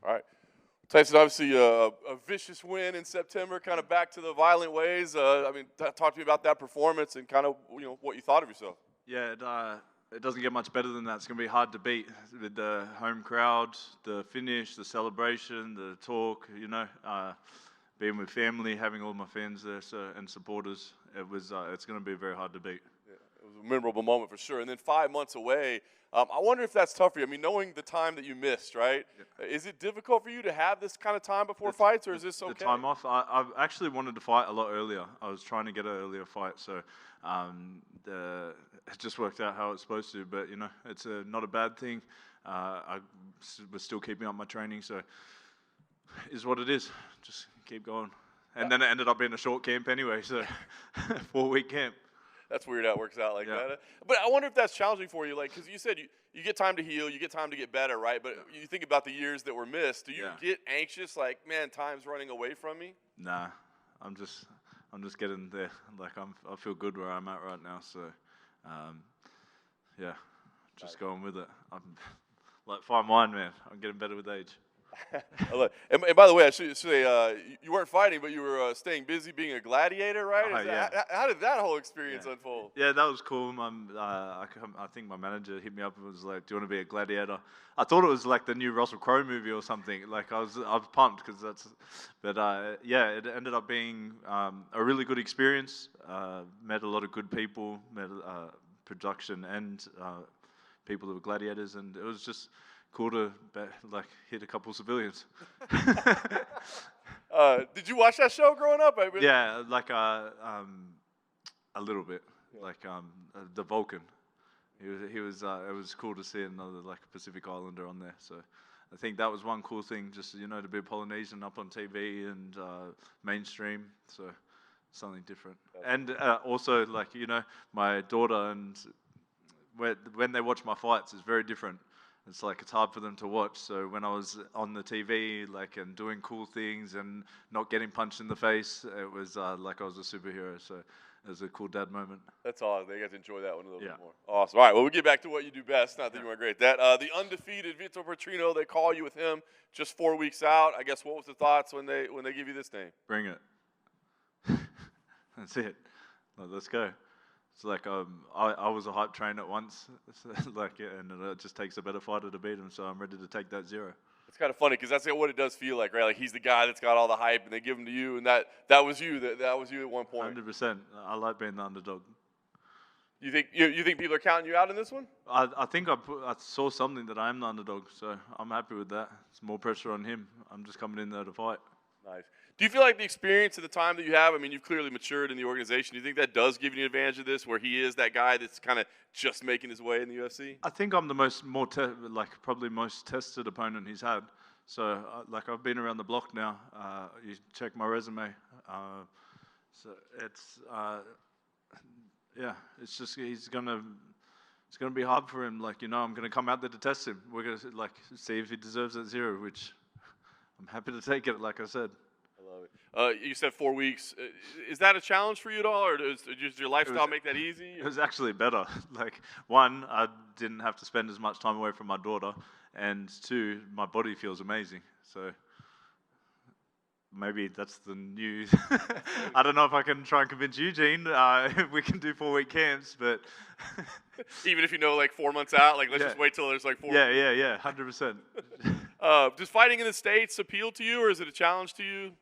All right. Tyson, obviously a vicious win in September, kind of back to the violent ways. I mean, talk to me about that performance and kind of what you thought of yourself. Yeah, it doesn't get much better than that. It's going to be hard to beat with the home crowd, the finish, the celebration, the talk, being with family, having all my fans there and supporters. It's going to be very hard to beat. Yeah, it was a memorable moment for sure. And then 5 months away, I wonder if that's tough for you. I mean, knowing the time that you missed, right? Yeah. Is it difficult for you to have this kind of time before fights, or is this okay? The time off, I actually wanted to fight a lot earlier. I was trying to get an earlier fight, so it just worked out how it's supposed to. But, it's not a bad thing. I was still keeping up my training, so is what it is. Just keep going. And then it ended up being a short camp anyway, so 4-week camp. That's weird how it works out like that. But I wonder if that's challenging for you, because you said you get time to heal, you get time to get better, right? But you think about the years that were missed. Do you get anxious, like, man, time's running away from me? Nah, I'm just getting there. Like I feel good where I'm at right now. So, just going with it. I'm like fine wine, man. I'm getting better with age. And by the way, I should say you weren't fighting, but you were staying busy being a gladiator, right? How did that whole experience unfold? Yeah, that was cool. I think my manager hit me up and was like, "Do you want to be a gladiator?" I thought it was like the new Russell Crowe movie or something. Like I was pumped because it ended up being a really good experience. Met a lot of good people, met production and people that were gladiators, and it was just cool to hit a couple civilians. Did you watch that show growing up? Yeah, a little bit. The Vulcan. He was. It was cool to see another Pacific Islander on there. So I think that was one cool thing, just to be a Polynesian up on TV and mainstream. So something different. And also my daughter and when they watch my fights, it's very different. It's hard for them to watch. So when I was on the TV, and doing cool things and not getting punched in the face, it was like I was a superhero. So it was a cool dad moment. That's awesome. They got to enjoy that one a little bit more. Awesome. All right. Well, we'll get back to what you do best. Not that you weren't great at that. The undefeated Vitor Petrino. They call you with him just 4 weeks out. I guess what was the thoughts when they give you this name? Bring it. That's it. Let's go. It's I was a hype train at once, and it just takes a better fighter to beat him. So I'm ready to take that 0. It's kind of funny because that's what it does feel like, right? Like he's the guy that's got all the hype, and they give him to you, and that was you. That was you at one point. 100%. I like being the underdog. You think people are counting you out in this one? I think I saw something that I am the underdog, so I'm happy with that. It's more pressure on him. I'm just coming in there to fight. Nice. Do you feel like the experience of the time that you have, I mean, you've clearly matured in the organization. Do you think that does give you an advantage of this, where he is that guy that's kind of just making his way in the UFC? I think I'm the probably most tested opponent he's had. So, I've been around the block now. You check my resume. So it's, it's just it's gonna be hard for him. I'm gonna come out there to test him. We're gonna see if he deserves that 0, which I'm happy to take it. Like I said. You said 4 weeks. Is that a challenge for you at all, or does your lifestyle make that easy? It was actually better. One, I didn't have to spend as much time away from my daughter, and 2, my body feels amazing. So maybe that's the new. I don't know if I can try and convince Eugene. We can do 4-week camps, but even if 4 months out, let's just wait till there's 4. Yeah, 100%. Does fighting in the States appeal to you, or is it a challenge to you?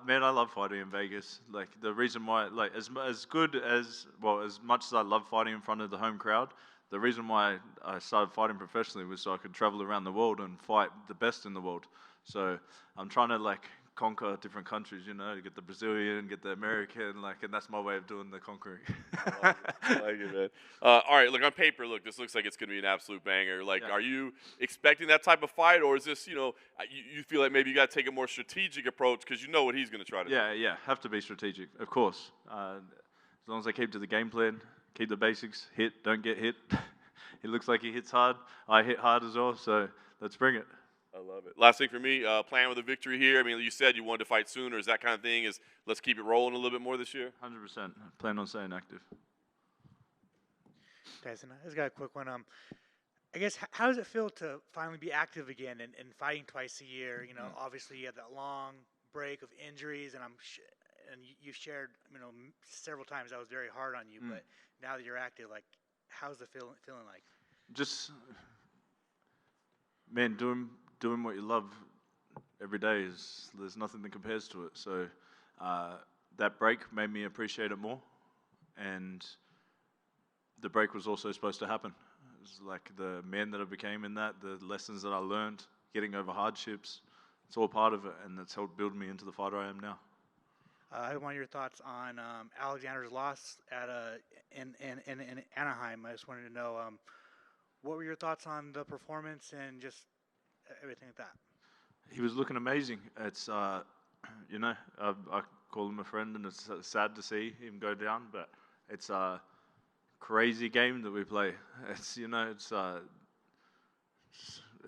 Man, I love fighting in Vegas. The reason why, as much as I love fighting in front of the home crowd, the reason why I started fighting professionally was so I could travel around the world and fight the best in the world. So I'm trying to conquer different countries, get the Brazilian, get the American, and that's my way of doing the conquering. I like it, man. All right, look, on paper, this looks like it's going to be an absolute banger. Are you expecting that type of fight, or is this, you feel like maybe you got to take a more strategic approach because you know what he's going to try to do? Yeah, have to be strategic, of course. As long as I keep to the game plan, keep the basics, hit, don't get hit. He looks like he hits hard. I hit hard as well, so let's bring it. I love it. Last thing for me, plan with a victory here. I mean, you said you wanted to fight sooner. Is that kind of thing? Let's keep it rolling a little bit more this year? 100%. Plan on staying active. Tyson, I just got a quick one. I guess how does it feel to finally be active again and fighting twice a year? You know, obviously you had that long break of injuries, and you've shared, several times that was very hard on you. But now that you're active, like, how's the feeling like? Just, man, doing what you love every day there's nothing that compares to it. So that break made me appreciate it more, and the break was also supposed to happen. It was like the man that I became in that, the lessons that I learned, getting over hardships. It's all part of it, and it's helped build me into the fighter I am now. I want your thoughts on Alexander's loss in Anaheim. I just wanted to know what were your thoughts on the performance and just everything like that. He was looking amazing. It's I call him a friend, and it's sad to see him go down, but it's a crazy game that we play. It's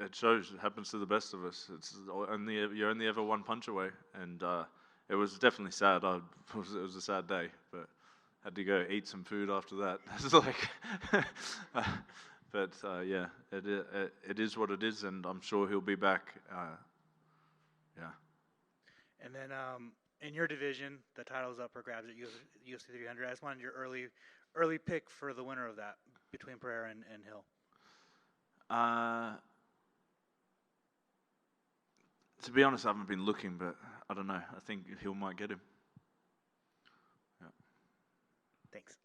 it shows. It happens to the best of us. You're only ever one punch away, and it was definitely sad. It was a sad day, but had to go eat some food after that. It's like, but yeah, it is what it is, and I'm sure he'll be back. Yeah. And then in your division, the title's up for grabs at UFC 300. I just wanted your early pick for the winner of that between Pereira and Hill. To be honest, I haven't been looking, but I don't know. I think Hill might get him. Yeah. Thanks.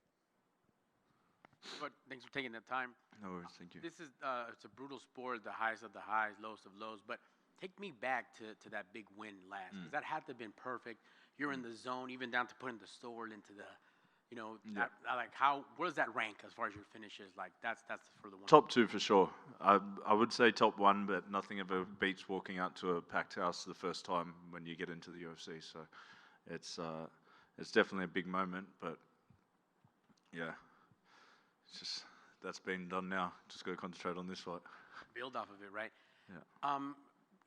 But thanks for taking the time. No worries, thank you. This is it's a brutal sport, the highest of the highs, lowest of lows. But take me back to that big win last, because that had to have been perfect. You're in the zone, even down to putting the sword into the, where does that rank as far as your finishes? Like that's for the one. Top 2 for sure. I would say top 1, but nothing ever beats walking out to a packed house the first time when you get into the UFC. So it's definitely a big moment, but yeah, it's just that's been done now. Just got to concentrate on this fight. Build off of it, right? Yeah.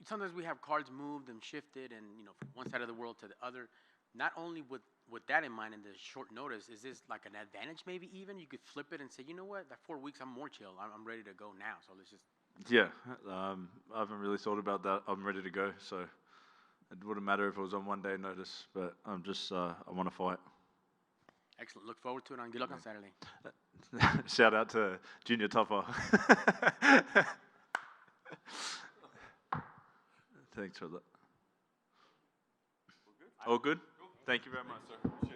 Sometimes we have cards moved and shifted, and from one side of the world to the other. Not only with that in mind and the short notice, is this like an advantage maybe even? You could flip it and say, you know what, that 4 weeks I'm more chill. I'm ready to go now. So let's just. Yeah, I haven't really thought about that. I'm ready to go, so it wouldn't matter if it was on 1 day notice, but I'm just, I want to fight. Excellent. Look forward to it, and good luck on Saturday. Shout out to Junior Topper. Thanks for that. All good? Thank you very much, sir.